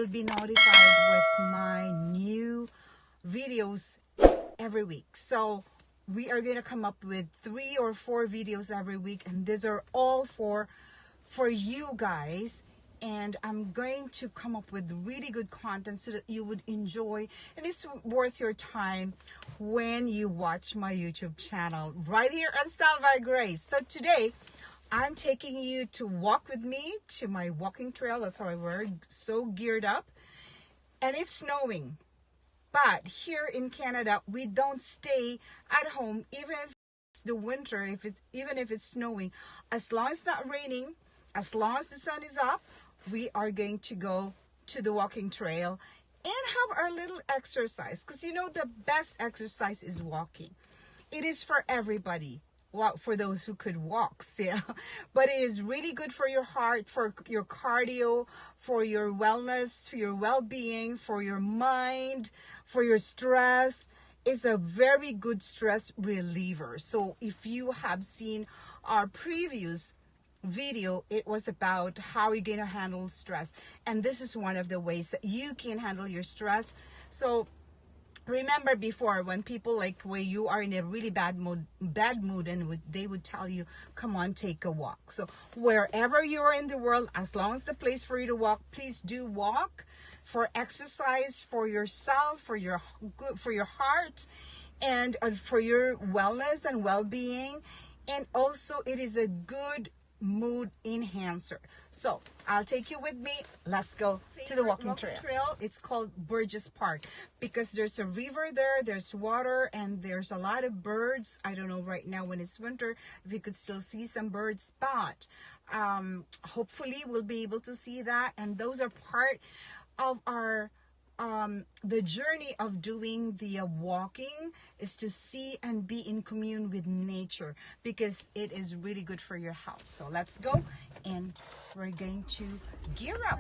will be notified with my new videos every week. So we are going to come up with 3 or 4 videos every week, and these are all for you guys. And I'm going to come up with really good content so that you would enjoy, and it's worth your time when you watch my YouTube channel right here on Style by Grace. So today I'm taking you to walk with me to my walking trail. That's how I wear, so geared up, and it's snowing. But here in Canada, we don't stay at home even if it's the winter, even if it's snowing. As long as it's not raining, as long as the sun is up, we are going to go to the walking trail and have our little exercise. Because you know, the best exercise is walking. It is for everybody. Well, for those who could walk still. But it is really good for your heart, for your cardio, for your wellness, for your well-being, for your mind, for your stress. It's a very good stress reliever. So if you have seen our previous video, it was about how you're going to handle stress, and this is one of the ways that you can handle your stress. So remember before, when people like where you are in a really bad mood and they would tell you, come on, take a walk. So wherever you are in the world, as long as the place for you to walk, please do walk, for exercise, for yourself, for your good, for your heart, and for your wellness and well-being. And also it is a good mood enhancer. So I'll take you with me. Let's go to the walking trail. It's called Burgess Park because there's a river there, there's water, and there's a lot of birds. I don't know right now when it's winter if you could still see some birds, but hopefully we'll be able to see that. And those are part of our the journey of doing the walking, is to see and be in commune with nature, because it is really good for your health. So let's go, and we're going to gear up.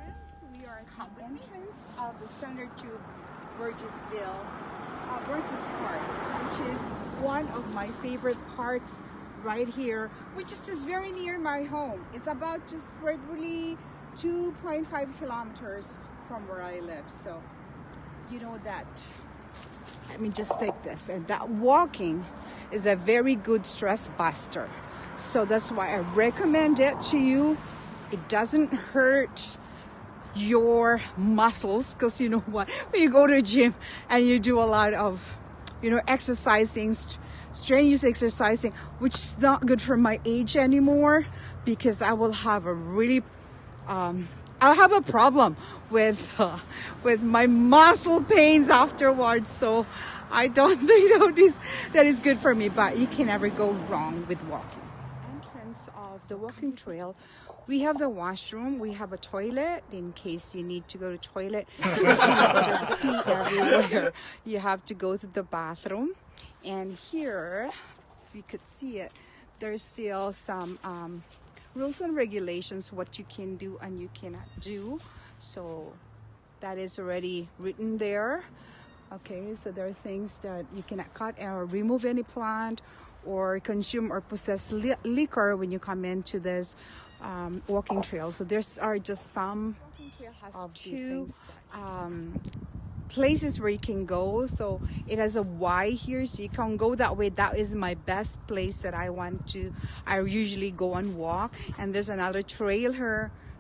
We are at the entrance of the Standard Tube Burgess Park, which is one of my favorite parks right here, which is just very near my home. It's about just probably 2.5 kilometers from where I live. So you know that, let me just take this, and that walking is a very good stress buster. So that's why I recommend it to you. It doesn't hurt your muscles, because you know what, when you go to the gym and you do a lot of, you know, exercising, strenuous exercising, which is not good for my age anymore, because I will have a really I'll have a problem with my muscle pains afterwards. So I don't think that is good for me, but you can never go wrong with walking. Entrance of the walking trail, we have the washroom, we have a toilet in case you need to go to toilet. You can't just pee everywhere. You have to go to the bathroom. And here, if you could see it, there's still some rules and regulations, what you can do and you cannot do. So that is already written there. Okay, so there are things that you cannot cut or remove any plant or consume or possess liquor when you come into this walking trail. So there's are just some of two places where you can go. So it has a Y here, so you can go that way. That is my best place that I usually go and walk. And there's another trail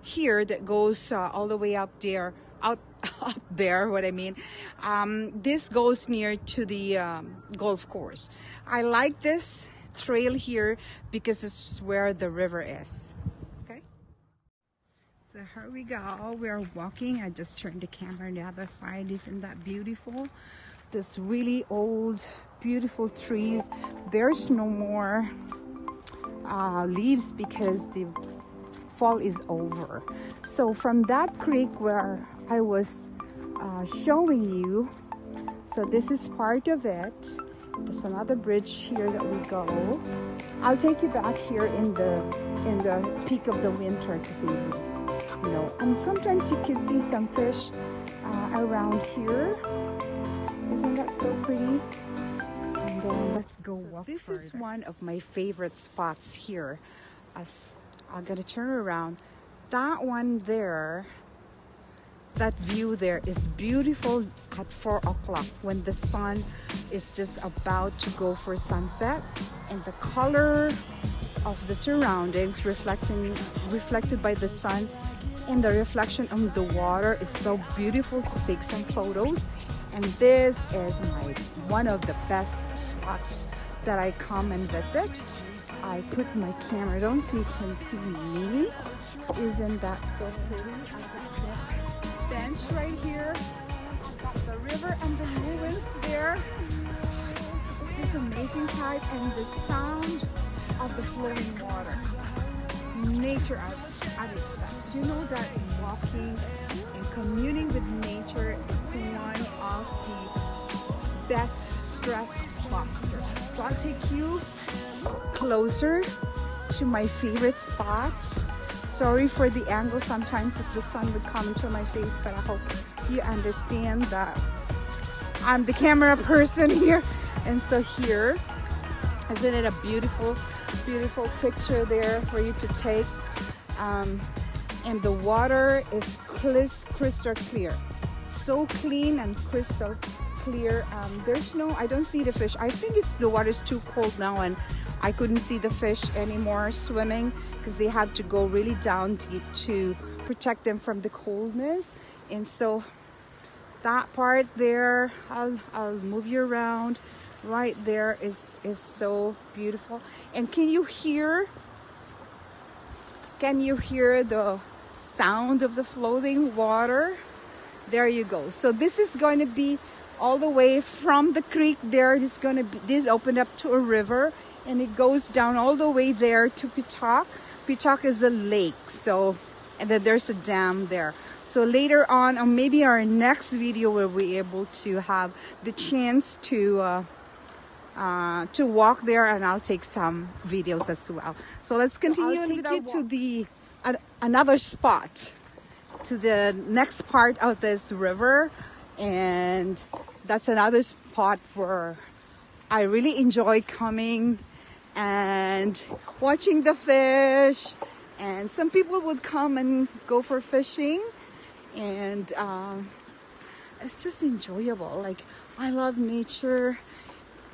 here that goes all the way up there, up there, what I mean. This goes near to the golf course. I like this trail here because it's where the river is. So here we go, we're walking. I just turned the camera on the other side. Isn't that beautiful? This really old, beautiful trees. There's no more leaves because the fall is over. So from that creek where I was showing you, so this is part of it. There's another bridge here that we go. I'll take you back here in the peak of the winter to see this, you know. And sometimes you can see some fish around here. Isn't that so pretty? And then let's go walk. This is one of my favorite spots here. As I'm gonna turn around, that one there that view there is beautiful at 4 o'clock when the sun is just about to go for sunset, and the color of the surroundings reflected by the sun and the reflection on the water is so beautiful to take some photos. And this is one of the best spots that I come and visit. I put my camera down so you can see me. Isn't that so pretty? I got the bench right here. I got the river and the ruins there. It's just amazing sight, and the sound of the flowing water. Nature at its best. You know that walking and communing with nature is one of the best stress buster. So I'll take you closer to my favorite spot. Sorry for the angle sometimes that the sun would come into my face, but I hope you understand that I'm the camera person here. And so here, isn't it a beautiful picture there for you to take? And the water is crystal clear, so clean and crystal clear. I don't see the fish. I think the water's too cold now, and I couldn't see the fish anymore swimming because they have to go really down deep to protect them from the coldness. And so that part there, I'll move you around. Right there is so beautiful. And can you hear the sound of the flowing water? There you go. So this is going to be all the way from the creek there. This opened up to a river, and it goes down all the way there to Pitak. Pitak is a lake, and then there's a dam there. So later on, or maybe our next video, we'll be able to have the chance to walk there, and I'll take some videos as well. So let's continue. I'll take you to another spot, to the next part of this river, and that's another spot where I really enjoy coming and watching the fish. And some people would come and go for fishing, and it's just enjoyable. Like, I love nature.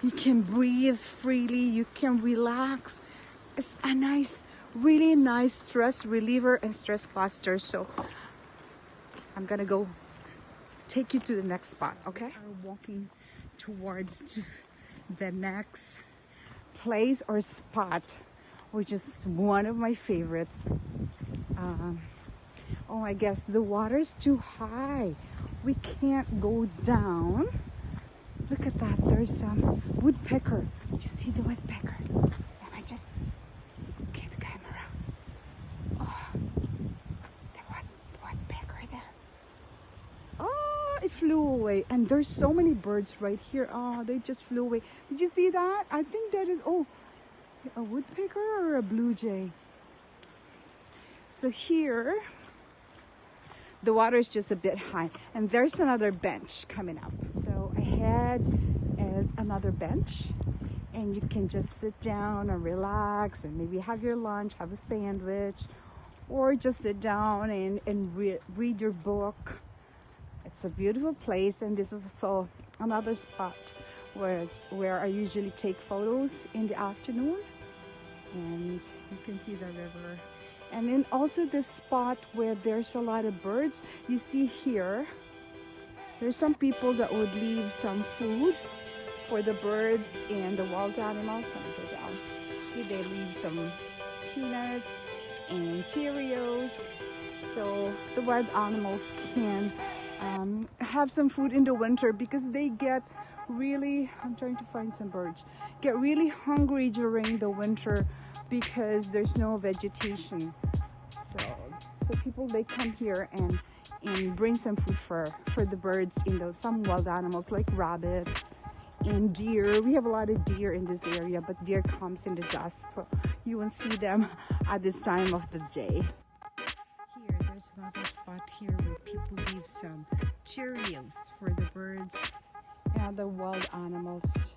You can breathe freely, you can relax. It's a really nice stress reliever and stress buster. So I'm gonna go take you to the next spot, okay? We're walking towards the next place or spot, which is one of my favorites. Oh, I guess the water's too high. We can't go down. Look at that, there's some woodpecker. Did you see the woodpecker? Let me just get the camera. Oh, the woodpecker there. Oh, it flew away. And there's so many birds right here. Oh, they just flew away. Did you see that? I think that is, a woodpecker or a blue jay. So here, the water is just a bit high, and there's another bench coming up. So ahead is another bench, and you can just sit down and relax and maybe have your lunch, have a sandwich, or just sit down and read your book. It's a beautiful place, and this is also another spot where I usually take photos in the afternoon, and you can see the river. And then also this spot where there's a lot of birds. You see here, there's some people that would leave some food for the birds and the wild animals. Let me go down. See, they leave some peanuts and Cheerios, so the wild animals can have some food in the winter, because they get really, I'm trying to find some birds, get really hungry during the winter because there's no vegetation. So people, they come here and bring some food for the birds, some wild animals like rabbits and deer. We have a lot of deer in this area, but deer comes in the dusk, so you won't see them at this time of the day. Here, there's another spot here where people leave some Cheerios for the birds and other wild animals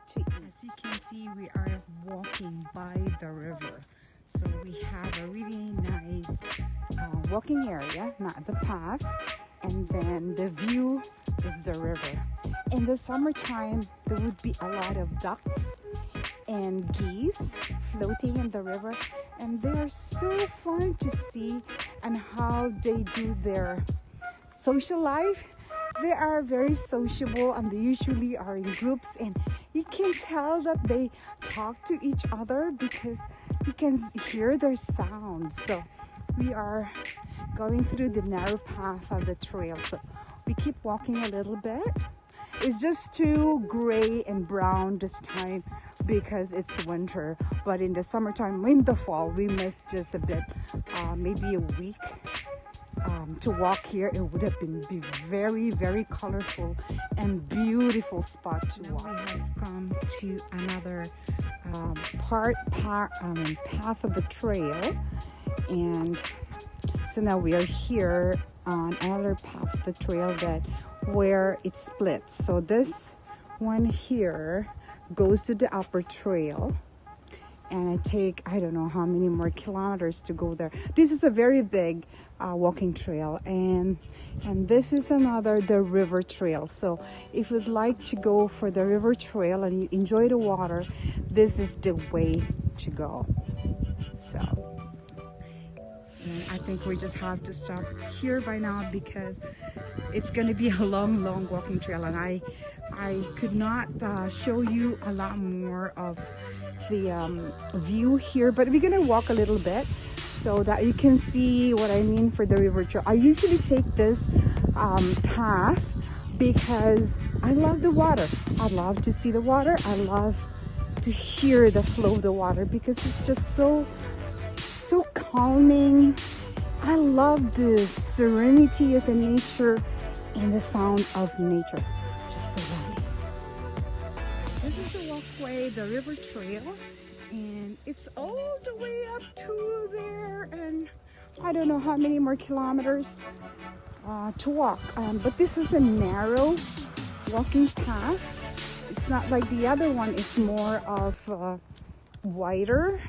to eat. As you can see, we are walking by the river. So we have a really nice walking area, not the path, and then the view is the river. In the summertime, there would be a lot of ducks and geese floating in the river, and they are so fun to see and how they do their social life. They are very sociable and they usually are in groups, and you can tell that they talk to each other because you can hear their sounds. So we are going through the narrow path of the trail, so we keep walking a little bit. It's just too gray and brown this time because it's winter, but in the summertime, in the fall, we miss just a bit, maybe a week to walk here. It would have been very, very colorful and beautiful spot to walk. We have come to another path of the trail, and so now we are here on another path of the trail that where it splits. So this one here goes to the upper trail, and I take, I don't know how many more kilometers to go there. This is a very big walking trail, and this is another, the river trail. So if you'd like to go for the river trail and you enjoy the water, this is the way to go. So, and I think we just have to stop here by now because it's going to be a long walking trail, and I could not show you a lot more of the view here, but we're gonna walk a little bit so that you can see what I mean for the river trail. I usually take this path because I love the water. I love to see the water. I love to hear the flow of the water because it's just so calming. I love the serenity of the nature and the sound of nature. Just so lovely. This is the walkway, the river trail, and it's all the way up to there, and I don't know how many more kilometers to walk, but this is a narrow walking path. It's not like the other one. It's more of wider,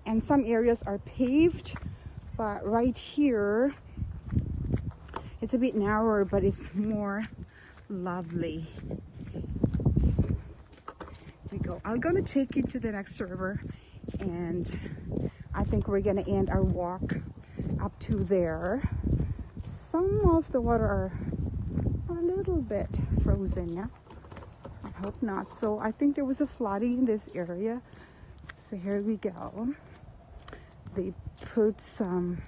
and some areas are paved, but right here it's a bit narrower, but it's more lovely. We go. I'm gonna take you to the next river, and I think we're gonna end our walk up to there. Some of the water are a little bit frozen now. I hope not. So I think there was a flooding in this area. So here we go. They put some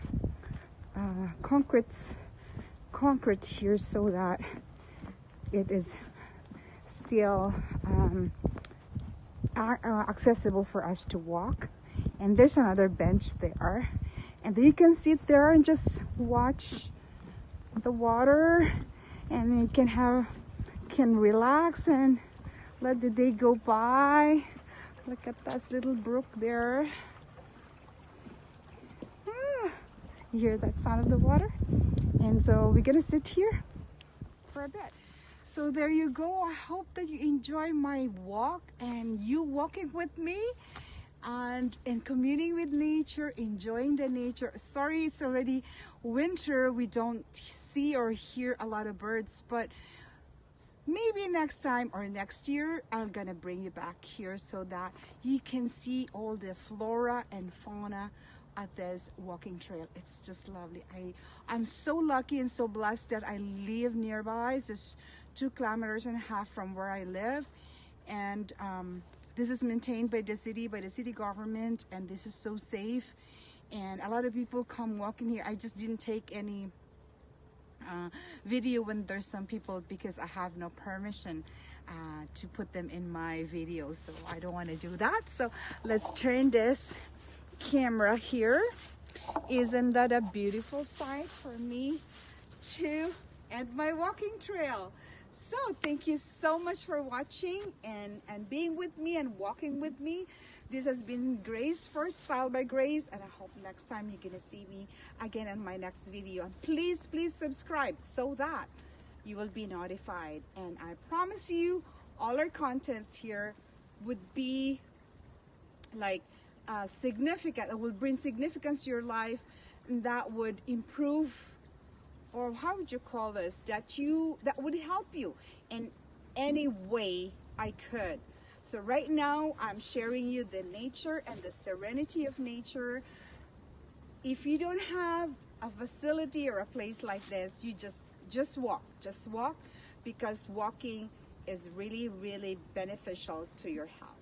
concrete here so that it is still accessible for us to walk. And there's another bench there, and you can sit there and just watch the water, and you can relax and let the day go by. Look at that little brook there. You hear that sound of the water? And so we're gonna sit here for a bit. So there you go. I hope that you enjoy my walk and you walking with me and communing with nature, enjoying the nature. Sorry, it's already winter. We don't see or hear a lot of birds, but maybe next time or next year, I'm gonna bring you back here so that you can see all the flora and fauna at this walking trail. It's just lovely. I'm so lucky and so blessed that I live nearby. It's just 2.5 kilometers from where I live, and this is maintained by the city government, and this is so safe, and a lot of people come walking here. I just didn't take any video when there's some people because I have no permission to put them in my video, so I don't want to do that. So let's turn this camera here. Isn't that a beautiful sight for me to end my walking trail? So thank you so much for watching and being with me and walking with me. This has been Grace for Style by Grace, and I hope next time you're gonna see me again in my next video. And please subscribe so that you will be notified. And I promise you all our contents here would be like significant. It will bring significance to your life, that would improve, or how would you call this, that would help you in any way I could. So right now I'm sharing you the nature and the serenity of nature. If you don't have a facility or a place like this, you just walk, because walking is really, really beneficial to your health.